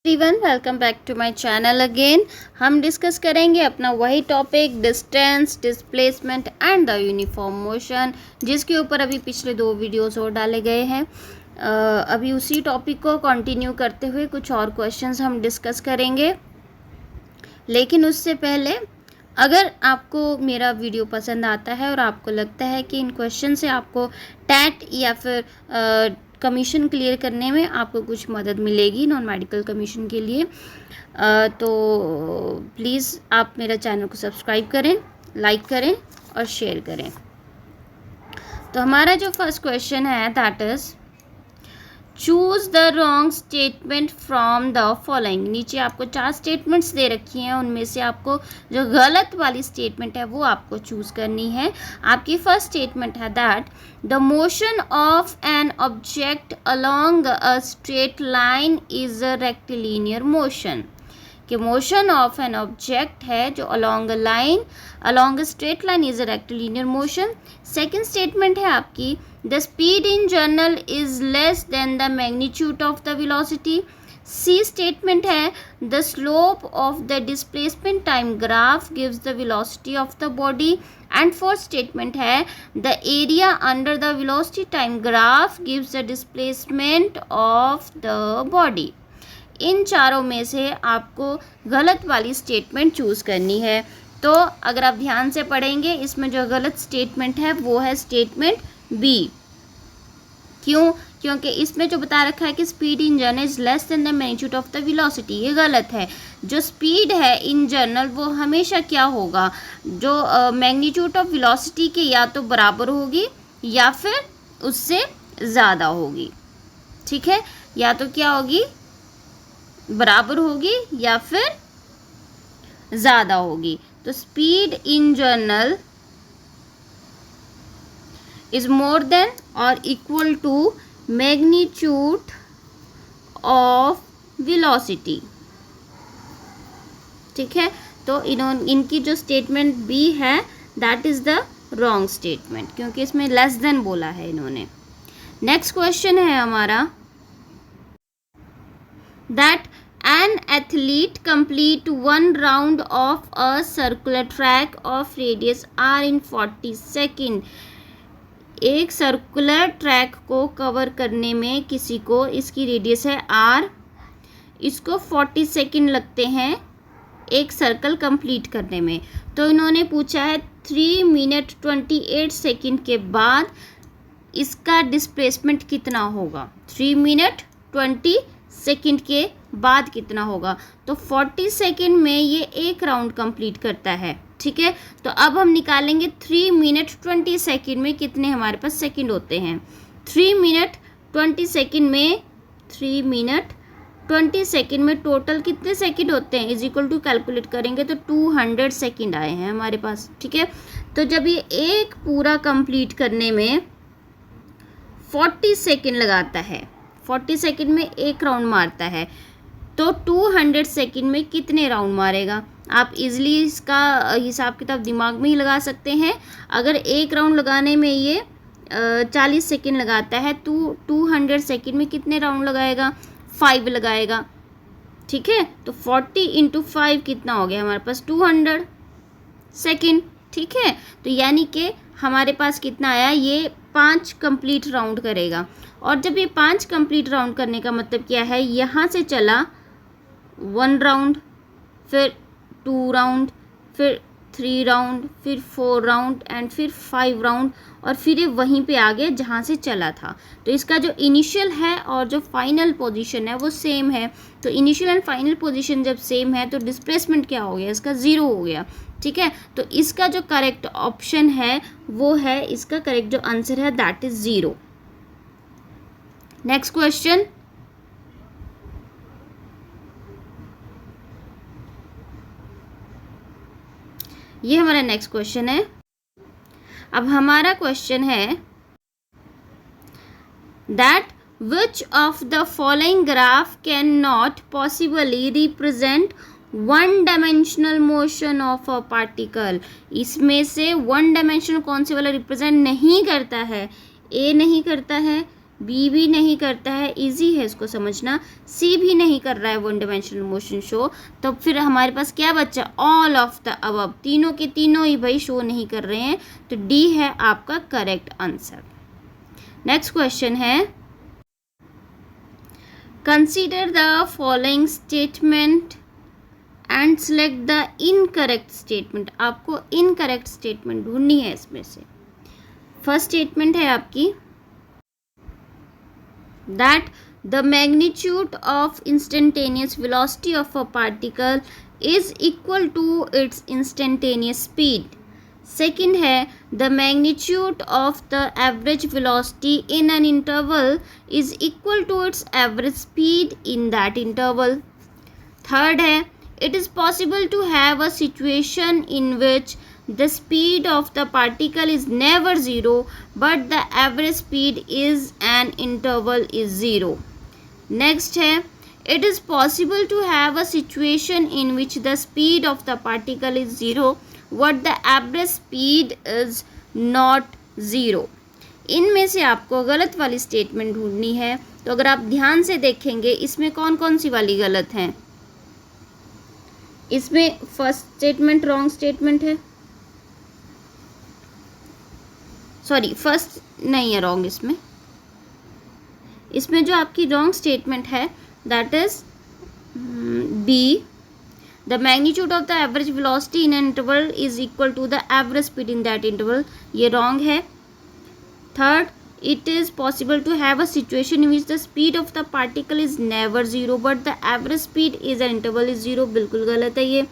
Everyone, welcome back to my channel again. हम discuss करेंगे अपना वही topic distance, displacement and the uniform motion, जिसके ऊपर अभी पिछले 2 वीडियोस और डाले गए हैं। अभी उसी टॉपिक को कंटिन्यू करते हुए कुछ और क्वेश्चंस हम डिस्कस करेंगे। लेकिन उससे पहले, अगर आपको मेरा वीडियो पसंद आता है और आपको लगता है कि इन क्वेश्चन से आपको टैट या फिर कमीशन क्लियर करने में आपको कुछ मदद मिलेगी, नॉन मेडिकल कमीशन के लिए, तो प्लीज़ आप मेरा चैनल को सब्सक्राइब करें, लाइक करें और शेयर करें। तो हमारा जो फर्स्ट क्वेश्चन है that is choose the wrong statement from the following. नीचे आपको 4 स्टेटमेंट्स दे रखी हैं, उनमें से आपको जो गलत वाली स्टेटमेंट है वो आपको चूज़ करनी है। आपकी फर्स्ट स्टेटमेंट है that the motion of an object along a straight line is a rectilinear motion. कि मोशन ऑफ एन ऑब्जेक्ट है जो along a line, along a straight line is a rectilinear motion. Second statement है आपकी the speed in general is less than the magnitude of the velocity. C statement है the slope of the displacement time graph gives the velocity of the body. And fourth statement है the area under the velocity time graph gives the displacement of the body. इन चारों में से आपको गलत वाली statement choose करनी है। तो अगर आप ध्यान से पढ़ेंगे, इसमें जो गलत स्टेटमेंट है वो है स्टेटमेंट बी। क्यों? क्योंकि इसमें जो बता रखा है कि speed in general is less than the magnitude of the velocity, ये गलत है। जो स्पीड है इन जनरल वो हमेशा क्या होगा, जो मैग्नीट्यूड ऑफ वेलोसिटी के या तो बराबर होगी या फिर उससे ज़्यादा होगी। ठीक है, या तो क्या होगी, बराबर होगी या फिर ज़्यादा होगी। तो speed in general is more than और equal to magnitude of velocity. ठीक है, तो इनकी जो स्टेटमेंट बी है that is the wrong statement, क्योंकि इसमें लेस देन बोला है इन्होंने। नेक्स्ट क्वेश्चन है हमारा that an athlete complete 1 round of a circular track of radius r in 40 second. एक सर्कुलर ट्रैक को कवर करने में किसी को, इसकी रेडियस है r, इसको 40 सेकेंड लगते हैं एक सर्कल कंप्लीट करने में। तो इन्होंने पूछा है 3 मिनट 28 सेकेंड के बाद इसका डिस्प्लेसमेंट कितना होगा। 3 मिनट 20 सेकेंड के बाद कितना होगा। तो 40 सेकेंड में ये एक राउंड कंप्लीट करता है। ठीक है, तो अब हम निकालेंगे 3 मिनट 20 सेकेंड में कितने हमारे पास सेकेंड होते हैं। 3 मिनट 20 सेकेंड में 3 मिनट 20 सेकेंड में टोटल कितने सेकेंड होते हैं इज इक्वल टू कैलकुलेट करेंगे तो 200 सेकेंड आए हैं हमारे पास। ठीक है, तो जब ये एक पूरा कंप्लीट करने में 40 सेकेंड लगाता है, 40 सेकेंड में एक राउंड मारता है, तो 200 सेकेंड में कितने राउंड मारेगा। आप इजीली इसका हिसाब किताब दिमाग में ही लगा सकते हैं। अगर एक राउंड लगाने में ये 40 सेकेंड लगाता है तो 200 सेकेंड में कितने राउंड लगाएगा, 5 लगाएगा। ठीक है, तो 40 × 5 कितना हो गया हमारे पास 200 सेकेंड। ठीक है, तो यानी कि हमारे पास कितना आया, ये 5 कंप्लीट राउंड करेगा। और जब ये 5 कंप्लीट राउंड करने का मतलब क्या है, यहाँ से चला 1 राउंड, फिर 2 राउंड, फिर 3 राउंड, फिर 4 राउंड एंड फिर 5 राउंड, और फिर ये वहीं पे आ गया जहाँ से चला था। तो इसका जो इनिशियल है और जो फाइनल पोजीशन है वो सेम है। तो इनिशियल एंड फाइनल पोजीशन जब सेम है तो डिस्प्लेसमेंट क्या हो गया, इसका 0 हो गया। ठीक है, तो इसका जो करेक्ट ऑप्शन है वो है, इसका करेक्ट जो आंसर है दैट इज़ 0। नेक्स्ट क्वेश्चन, ये हमारा नेक्स्ट क्वेश्चन है। अब हमारा क्वेश्चन है that which of the following graph can not possibly represent 1 dimensional motion of a particle. इसमें से 1 डायमेंशनल कौन से वाला रिप्रेजेंट नहीं करता है, ए नहीं करता है, बी भी नहीं करता है, इजी है इसको समझना, सी भी नहीं कर रहा है वन डायमेंशनल मोशन शो, तो फिर हमारे पास क्या बच्चा, ऑल ऑफ द अबव, तीनों के तीनों ही भाई शो नहीं कर रहे हैं, तो डी है आपका करेक्ट आंसर। नेक्स्ट क्वेश्चन है, consider the following statement and select the incorrect statement. आपको इनकरेक्ट स्टेटमेंट ढूंढनी है इसमें से। फर्स्ट स्टेटमेंट है आपकी that the magnitude of instantaneous velocity of a particle is equal to its instantaneous speed. Second है the magnitude of the average velocity in an interval is equal to its average speed in that interval. Third है it is possible to have a situation in which the speed of the particle is never zero but the average speed is an interval is zero. Next है it is possible to have a situation in which the speed of the particle is zero but the average speed is not zero. इनमें से आपको गलत वाली statement ढूंढनी है। तो अगर आप ध्यान से देखेंगे इसमें कौन कौन सी वाली गलत है, इसमें फर्स्ट स्टेटमेंट रॉन्ग स्टेटमेंट है, सॉरी फर्स्ट नहीं है रॉन्ग, इसमें जो आपकी रॉन्ग स्टेटमेंट है that is B, the magnitude of the average velocity in an interval is equal to the average speed in that interval, ये रॉन्ग है। Third, it is possible to have a situation in which the speed of the particle is never zero but the average speed is an interval is zero, बिल्कुल गलत है ये।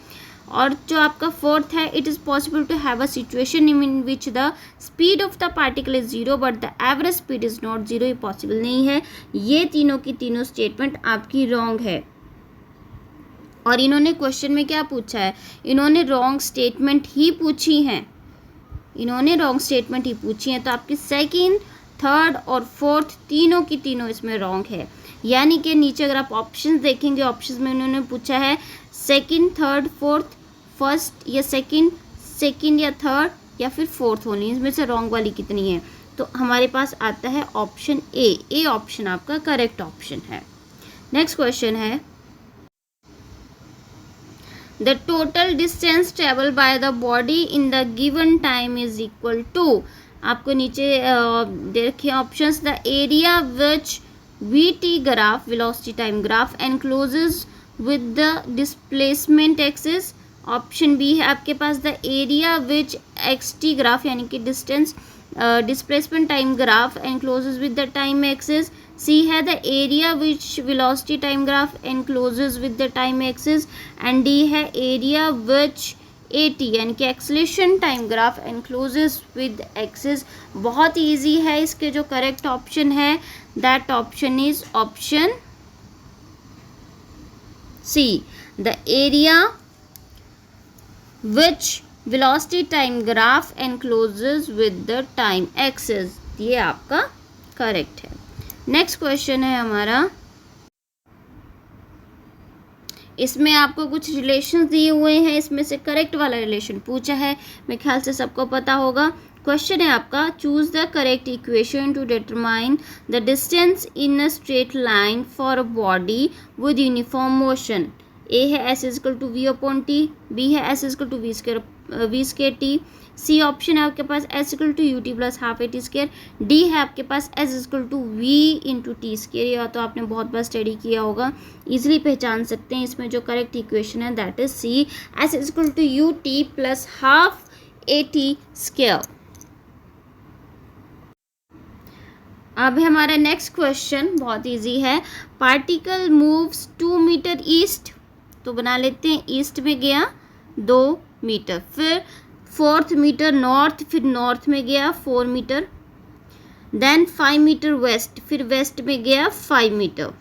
और जो आपका fourth है it is possible to have a situation in which the speed of the particle is zero but the average speed is not zero, ये possible नहीं है। ये तीनों की तीनों स्टेटमेंट आपकी रॉन्ग है। और इन्होंने क्वेश्चन में क्या पूछा है, इन्होंने रॉन्ग स्टेटमेंट ही पूछी हैं, इन्होंने रॉन्ग स्टेटमेंट ही पूछी हैं। तो आपकी सेकेंड, थर्ड और फोर्थ तीनों की तीनों इसमें रॉन्ग है। यानी कि नीचे अगर आप ऑप्शंस देखेंगे, ऑप्शंस में उन्होंने पूछा है सेकंड, थर्ड, फोर्थ, फर्स्ट या सेकंड या थर्ड या फिर फोर्थ होनी, इसमें से रॉन्ग वाली कितनी है, तो हमारे पास आता है ऑप्शन ए ऑप्शन आपका करेक्ट ऑप्शन है। नेक्स्ट क्वेश्चन है the total distance travel by the body in the given time is equal to, आपको नीचे दे रखे options, the area which V T graph velocity time graph encloses with the displacement axis. Option B है आपके पास the area which X T graph यानी कि distance displacement time graph encloses with the time axis. सी है the area which velocity time graph encloses with the time axis. And D है area which AT यानी कि acceleration time graph encloses with axis. बहुत easy है, इसके जो correct option है that option is option C, the area which velocity time graph encloses with the time axis, ये आपका करेक्ट है। नेक्स्ट क्वेश्चन है हमारा, इसमें आपको कुछ रिलेशन दिए हुए हैं, इसमें से करेक्ट वाला रिलेशन पूछा है, मेरे ख्याल से सबको पता होगा। क्वेश्चन है आपका choose the correct equation to determine the distance in a straight line for a body with uniform motion. A है S equal to V upon T, B है S equal to V square T, C option है आपके पास S equal to U T plus half A T square, D है आपके पास S equal to V into T square. या तो आपने बहुत बार स्टडी किया होगा, इजीली पहचान सकते हैं। इसमें जो करेक्ट इक्वेशन है that is C, S equal to U T plus half A T square. अब है हमारा नेक्स्ट क्वेश्चन, बहुत इजी है। पार्टिकल मूव्स 2 मीटर ईस्ट, तो बना लेते हैं ईस्ट में गया 2 मीटर, फिर 4 मीटर नॉर्थ, फिर नॉर्थ में गया 4 मीटर, देन 5 मीटर वेस्ट, फिर वेस्ट में गया 5 मीटर।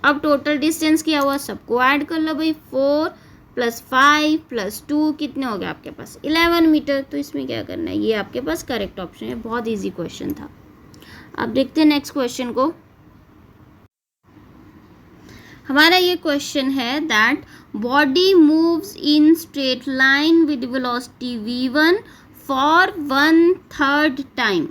अब टोटल डिस्टेंस क्या हुआ, सबको ऐड कर लो भाई, 4 + 5 + 2 कितने हो गए आपके पास 11 मीटर। तो इसमें क्या करना है, ये आपके पास करेक्ट ऑप्शन है, बहुत ईजी क्वेश्चन था। अब देखते हैं नेक्स्ट क्वेश्चन को। हमारा ये क्वेश्चन है that body moves in straight line with velocity v1 for 1/3 time.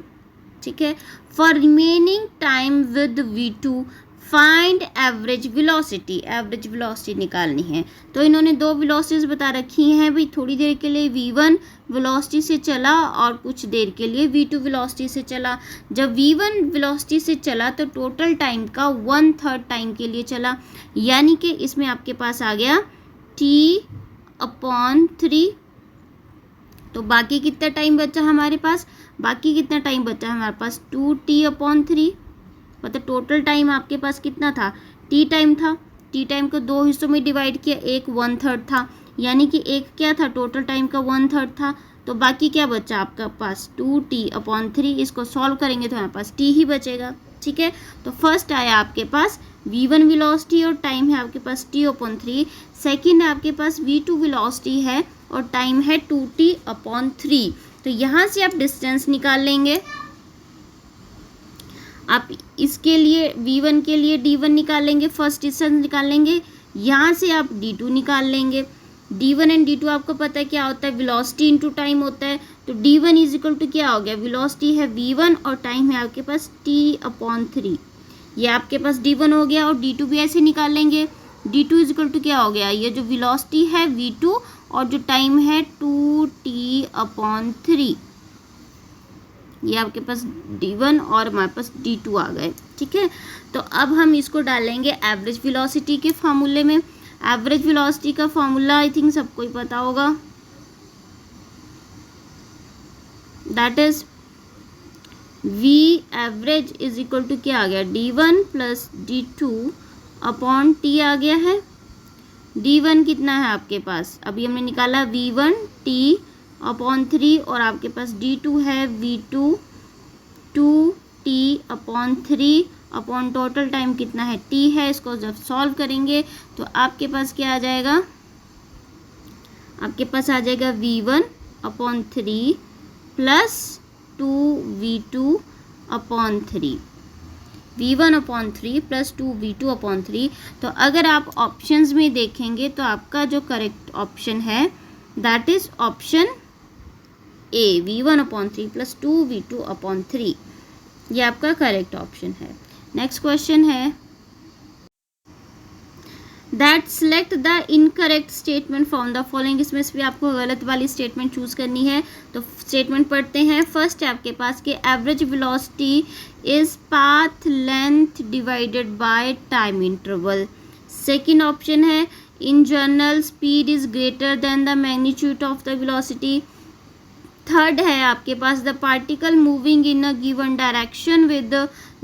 ठीक है। For remaining time with v2 find average velocity, average velocity निकालनी है। तो इन्होंने दो वेलोसिटीज बता रखी हैं भाई, थोड़ी देर के लिए v1 वेलोसिटी से चला और कुछ देर के लिए v2 वेलोसिटी से चला। जब v1 वेलोसिटी से चला तो टोटल टाइम का 1/3 टाइम के लिए चला, यानी कि इसमें आपके पास आ गया t/3। तो बाकी कितना टाइम बचा हमारे पास, बाकी कितना टाइम बचा हमारे पास 2t/3। मतलब टोटल टाइम आपके पास कितना था, टी टाइम था। टी टाइम को दो हिस्सों में डिवाइड किया, एक 1/3 था, यानी कि एक क्या था, टोटल टाइम का 1/3 था। तो बाकी क्या बचा आपका पास 2t/3। इसको सॉल्व करेंगे तो हमारे पास t ही बचेगा, ठीक है। तो फर्स्ट आया आपके पास v1 वेलोसिटी और टाइम है आपके पास t/3। सेकंड आपके पास v2 वेलोसिटी है और टाइम है 2t/3। तो यहाँ से आप डिस्टेंस निकाल लेंगे। आप इसके लिए v1 के लिए d1 निकाल लेंगे, फर्स्ट डिस्टेंस निकाल लेंगे। यहाँ से आप d2 निकाल लेंगे। d1 एंड d2 आपको पता है क्या होता है, वेलोसिटी इनटू टाइम होता है। तो d1 इज इक्वल टू क्या हो गया, वेलोसिटी है v1 और टाइम है आपके पास t/3। ये आपके पास d1 हो गया। और d2 भी ऐसे निकाल लेंगे। d2 इज इक्वल टू क्या हो गया, ये जो वेलोसिटी है v2 और जो टाइम है 2t/3। ये आपके पास d1 और हमारे पास d2 आ गए, ठीक है। तो अब हम इसको डालेंगे एवरेज वेलोसिटी के फार्मूले में। एवरेज वेलोसिटी का फार्मूला आई थिंक सबको ही पता होगा, that is v average is equal to क्या आ गया, d1 प्लस d2/t आ गया है। d1 कितना है आपके पास, अभी हमने निकाला v1 t/3 और आपके पास d2 है v2 2t/3 upon total time कितना है t है। इसको जब सॉल्व करेंगे तो आपके पास क्या आ जाएगा, आपके पास आ जाएगा v1/3 plus 2v2/3, v1/3 plus 2v2/3। तो अगर आप ऑप्शंस में देखेंगे तो आपका जो करेक्ट ऑप्शन है that is option A, v1/3 plus 2v2/3। ये आपका करेक्ट ऑप्शन है। नेक्स्ट क्वेश्चन है that select the incorrect statement from the following. इसमें से भी आपको गलत वाली स्टेटमेंट चूज करनी है। तो स्टेटमेंट पढ़ते हैं। फर्स्ट है आपके पास कि average velocity is path length divided by time interval. Second option है in general speed is greater than the magnitude of the velocity. Third है आपके पास the particle moving in a given direction with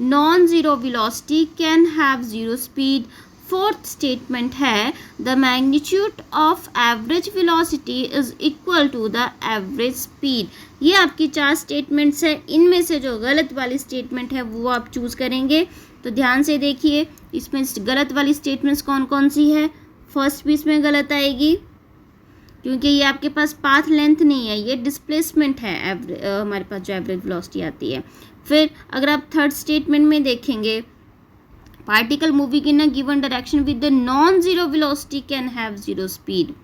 non zero velocity can have zero speed. Fourth statement है the magnitude of average velocity is equal to the average speed. ये आपकी चार statements है। इनमें से जो गलत वाली स्टेटमेंट है वो आप चूज करेंगे। तो ध्यान से देखिए इसमें गलत वाली स्टेटमेंट्स कौन कौन सी है। फर्स्ट भी इसमें गलत आएगी क्योंकि ये आपके पास पाथ लेंथ नहीं है, ये डिस्प्लेसमेंट है हमारे पास जो एवरेज वेलोसिटी आती है। फिर अगर आप थर्ड स्टेटमेंट में देखेंगे particle moving in a given direction with the non zero velocity can have zero speed.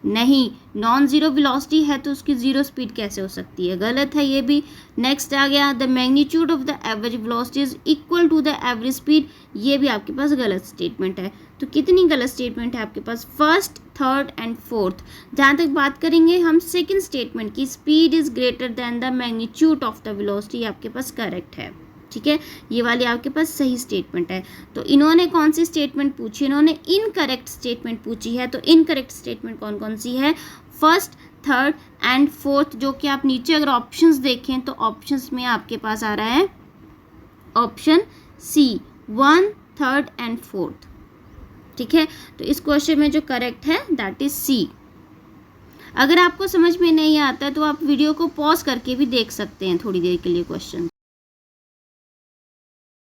नहीं, नॉन जीरो वेलोसिटी है तो उसकी जीरो स्पीड कैसे हो सकती है, गलत है ये भी। नेक्स्ट आ गया the magnitude of the average velocity is equal to the average speed. ये भी आपके पास गलत स्टेटमेंट है। तो कितनी गलत स्टेटमेंट है आपके पास, फर्स्ट, थर्ड एंड फोर्थ। जहाँ तक बात करेंगे हम सेकंड स्टेटमेंट की, speed is greater than the magnitude of the velocity, आपके पास करेक्ट है, ठीक है। ये वाली आपके पास सही स्टेटमेंट है। तो इन्होंने कौन सी स्टेटमेंट पूछी, इन्होंने इनकरेक्ट स्टेटमेंट पूछी है। तो इनकरेक्ट स्टेटमेंट कौन कौन सी है, फर्स्ट, थर्ड एंड फोर्थ, जो कि आप नीचे अगर ऑप्शंस देखें तो ऑप्शंस में आपके पास आ रहा है ऑप्शन सी, 1, 3 एंड 4, ठीक है। तो इस क्वेश्चन में जो करेक्ट है दैट इज सी। अगर आपको समझ में नहीं आता है तो आप वीडियो को पॉज करके भी देख सकते हैं थोड़ी देर के लिए क्वेश्चन।